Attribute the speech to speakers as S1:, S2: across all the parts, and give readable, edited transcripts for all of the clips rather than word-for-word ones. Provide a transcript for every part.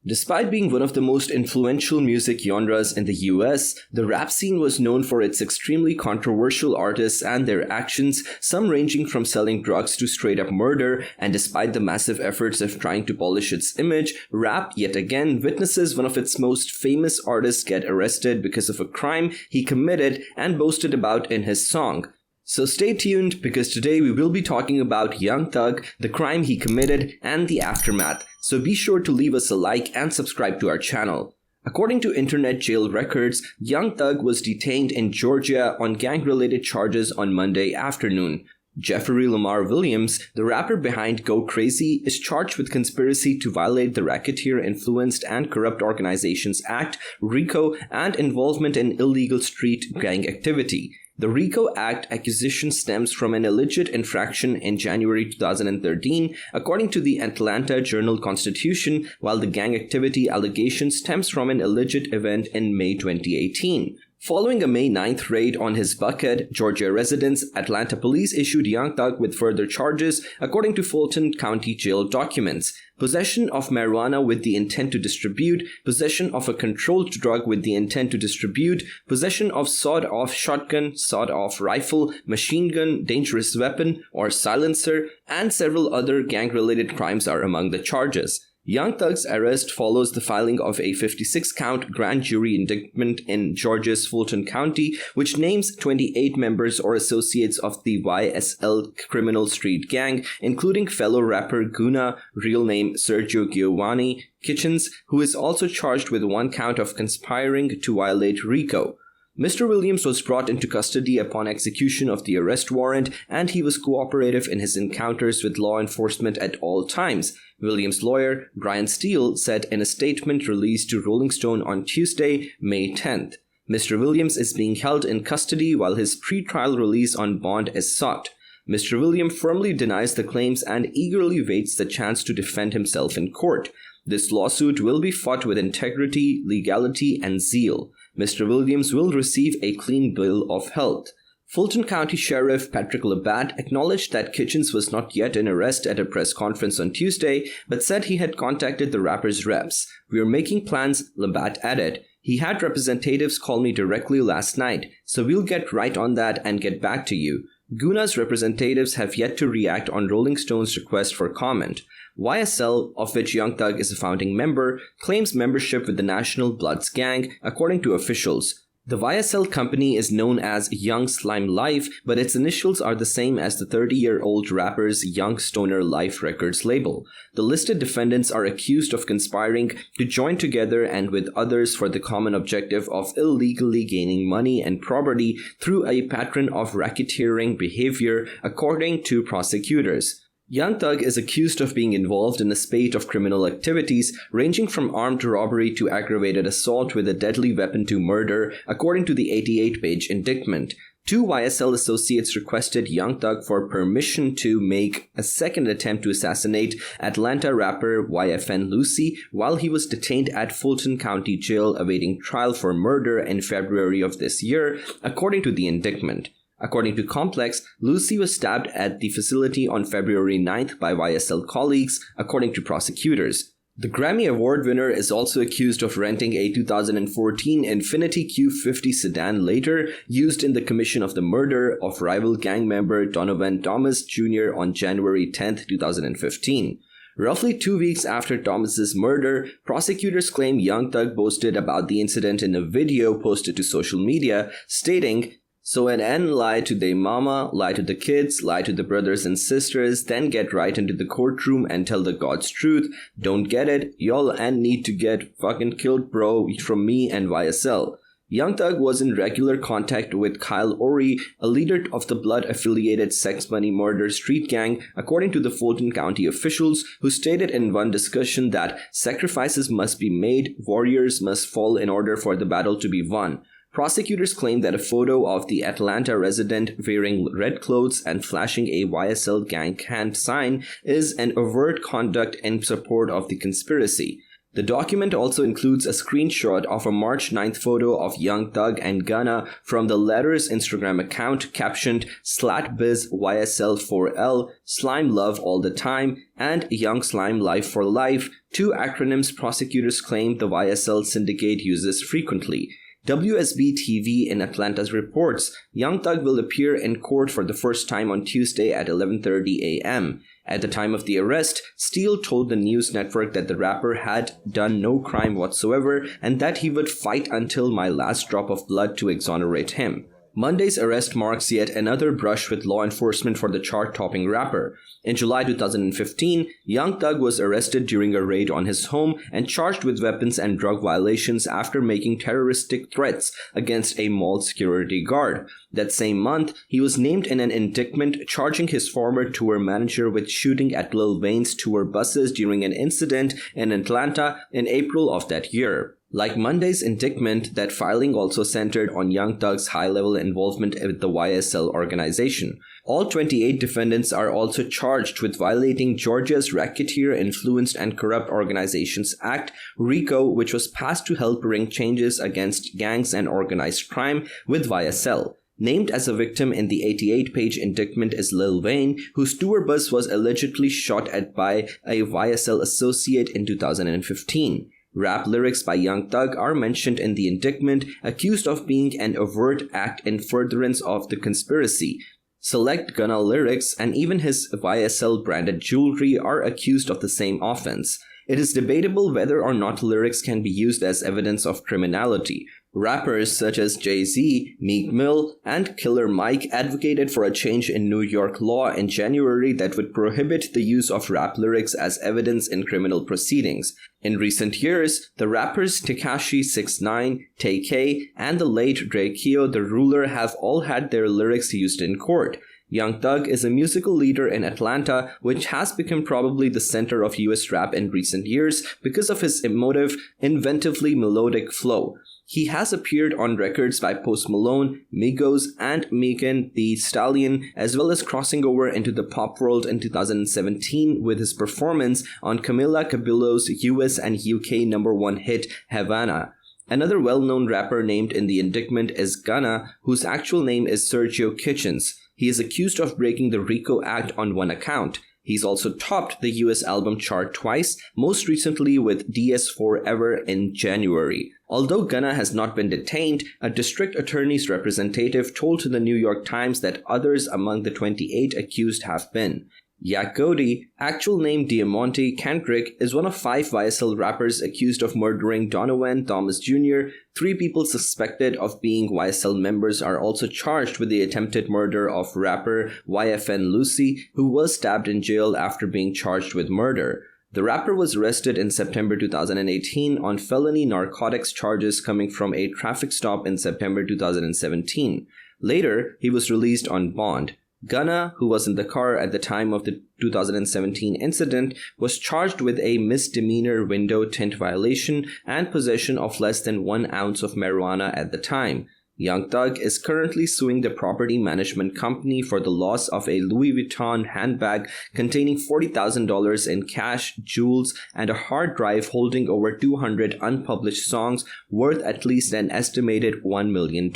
S1: Despite being one of the most influential music genres in the US, the rap scene was known for its extremely controversial artists and their actions, some ranging from selling drugs to straight-up murder, and despite the massive efforts of trying to polish its image, rap yet again witnesses one of its most famous artists get arrested because of a crime he committed and boasted about in his song. So stay tuned, because today we will be talking about Young Thug, the crime he committed, and the aftermath. So be sure to leave us a like and subscribe to our channel. According to internet jail records, Young Thug was detained in Georgia on gang-related charges on Monday afternoon. Jeffery Lamar Williams, the rapper behind Go Crazy, is charged with conspiracy to violate the Racketeer Influenced and Corrupt Organizations Act, RICO, and involvement in illegal street gang activity. The RICO Act accusation stems from an alleged infraction in January 2013, according to the Atlanta Journal-Constitution, while the gang activity allegation stems from an alleged event in May 2018. Following a May 9th raid on his Buckhead, Georgia residence, Atlanta police issued Young Thug with further charges, according to Fulton County Jail documents: possession of marijuana with the intent to distribute, possession of a controlled drug with the intent to distribute, possession of sawed-off shotgun, sawed-off rifle, machine gun, dangerous weapon, or silencer, and several other gang-related crimes are among the charges. Young Thug's arrest follows the filing of a 56-count grand jury indictment in Georgia's Fulton County, which names 28 members or associates of the YSL criminal street gang, including fellow rapper Gunna, real name Sergio Giovanni Kitchens, who is also charged with one count of conspiring to violate RICO. Mr. Williams was brought into custody upon execution of the arrest warrant, and he was cooperative in his encounters with law enforcement at all times. Williams' lawyer, Brian Steele, said in a statement released to Rolling Stone on Tuesday, May 10th. Mr. Williams is being held in custody while his pre-trial release on bond is sought. Mr. Williams firmly denies the claims and eagerly waits the chance to defend himself in court. This lawsuit will be fought with integrity, legality, and zeal. Mr. Williams will receive a clean bill of health. Fulton County Sheriff Patrick Labatt acknowledged that Kitchens was not yet in arrest at a press conference on Tuesday, but said he had contacted the rapper's reps. "We are making plans," Labatt added. "He had representatives call me directly last night, so we'll get right on that and get back to you." Gunna's representatives have yet to react on Rolling Stone's request for comment. YSL, of which Young Thug is a founding member, claims membership with the National Bloods gang, according to officials. The YSL company is known as Young Slime Life, but its initials are the same as the 30-year-old rapper's Young Stoner Life Records label. The listed defendants are accused of conspiring to join together and with others for the common objective of illegally gaining money and property through a pattern of racketeering behavior, according to prosecutors. Young Thug is accused of being involved in a spate of criminal activities ranging from armed robbery to aggravated assault with a deadly weapon to murder, according to the 88-page indictment. Two YSL associates requested Young Thug for permission to make a second attempt to assassinate Atlanta rapper YFN Lucy while he was detained at Fulton County Jail awaiting trial for murder in February of this year, according to the indictment. According to Complex, Lucy was stabbed at the facility on February 9th by YSL colleagues, according to prosecutors. The Grammy Award winner is also accused of renting a 2014 Infiniti Q50 sedan later used in the commission of the murder of rival gang member Donovan Thomas Jr. on January 10, 2015. Roughly 2 weeks after Thomas's murder, prosecutors claim Young Thug boasted about the incident in a video posted to social media, stating, "So an N lie to they mama, lie to the kids, lie to the brothers and sisters, then get right into the courtroom and tell the God's truth. Don't get it? Y'all N need to get fucking killed, bro, from me and YSL." Young Thug was in regular contact with Kyle Ory, a leader of the blood-affiliated Sex Money Murder street gang, according to the Fulton County officials, who stated in one discussion that sacrifices must be made, warriors must fall in order for the battle to be won. Prosecutors claim that a photo of the Atlanta resident wearing red clothes and flashing a YSL gang hand sign is an overt conduct in support of the conspiracy. The document also includes a screenshot of a March 9th photo of Young Thug and Gunna from the latter's Instagram account captioned SlatBizYSL4L, Slime Love All the Time, and Young Slime Life for Life, two acronyms prosecutors claim the YSL syndicate uses frequently. WSB-TV in Atlanta's reports, Young Thug will appear in court for the first time on Tuesday at 11:30 a.m. At the time of the arrest, Steele told the news network that the rapper had done no crime whatsoever and that he would fight until my last drop of blood to exonerate him. Monday's arrest marks yet another brush with law enforcement for the chart-topping rapper. In July 2015, Young Thug was arrested during a raid on his home and charged with weapons and drug violations after making terroristic threats against a mall security guard. That same month, he was named in an indictment charging his former tour manager with shooting at Lil Wayne's tour buses during an incident in Atlanta in April of that year. Like Monday's indictment, that filing also centered on Young Thug's high-level involvement with the YSL organization. All 28 defendants are also charged with violating Georgia's Racketeer Influenced and Corrupt Organizations Act, RICO, which was passed to help bring changes against gangs and organized crime with YSL. Named as a victim in the 88-page indictment is Lil Wayne, whose tour bus was allegedly shot at by a YSL associate in 2015. Rap lyrics by Young Thug are mentioned in the indictment, accused of being an overt act in furtherance of the conspiracy. Select Gunna lyrics and even his YSL-branded jewelry are accused of the same offense. It is debatable whether or not lyrics can be used as evidence of criminality. Rappers such as Jay-Z, Meek Mill, and Killer Mike advocated for a change in New York law in January that would prohibit the use of rap lyrics as evidence in criminal proceedings. In recent years, the rappers Tekashi 6ix9ine, Tay-K, and the late Drakeo the Ruler have all had their lyrics used in court. Young Thug is a musical leader in Atlanta, which has become probably the center of US rap in recent years because of his emotive, inventively melodic flow. He has appeared on records by Post Malone, Migos, and Megan Thee Stallion, as well as crossing over into the pop world in 2017 with his performance on Camila Cabello's US and UK #1 hit Havana. Another well-known rapper named in the indictment is Gunna, whose actual name is Sergio Kitchens. He is accused of breaking the RICO Act on one account. He's also topped the US album chart twice, most recently with DS4 Ever in January. Although Gunna has not been detained, a district attorney's representative told the New York Times that others among the 28 accused have been. Yak Gotti, actual name Diamante Kendrick, is one of 5 YSL rappers accused of murdering Donovan Thomas Jr. 3 people suspected of being YSL members are also charged with the attempted murder of rapper YFN Lucy, who was stabbed in jail after being charged with murder. The rapper was arrested in September 2018 on felony narcotics charges coming from a traffic stop in September 2017. Later, he was released on bond. Gunna, who was in the car at the time of the 2017 incident, was charged with a misdemeanor window tint violation and possession of less than 1 ounce of marijuana at the time. Young Thug is currently suing the property management company for the loss of a Louis Vuitton handbag containing $40,000 in cash, jewels, and a hard drive holding over 200 unpublished songs worth at least an estimated $1 million,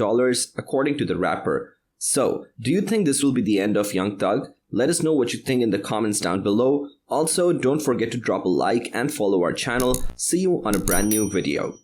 S1: according to the rapper. So, do you think this will be the end of Young Thug? Let us know what you think in the comments down below. Also, don't forget to drop a like and follow our channel. See you on a brand new video.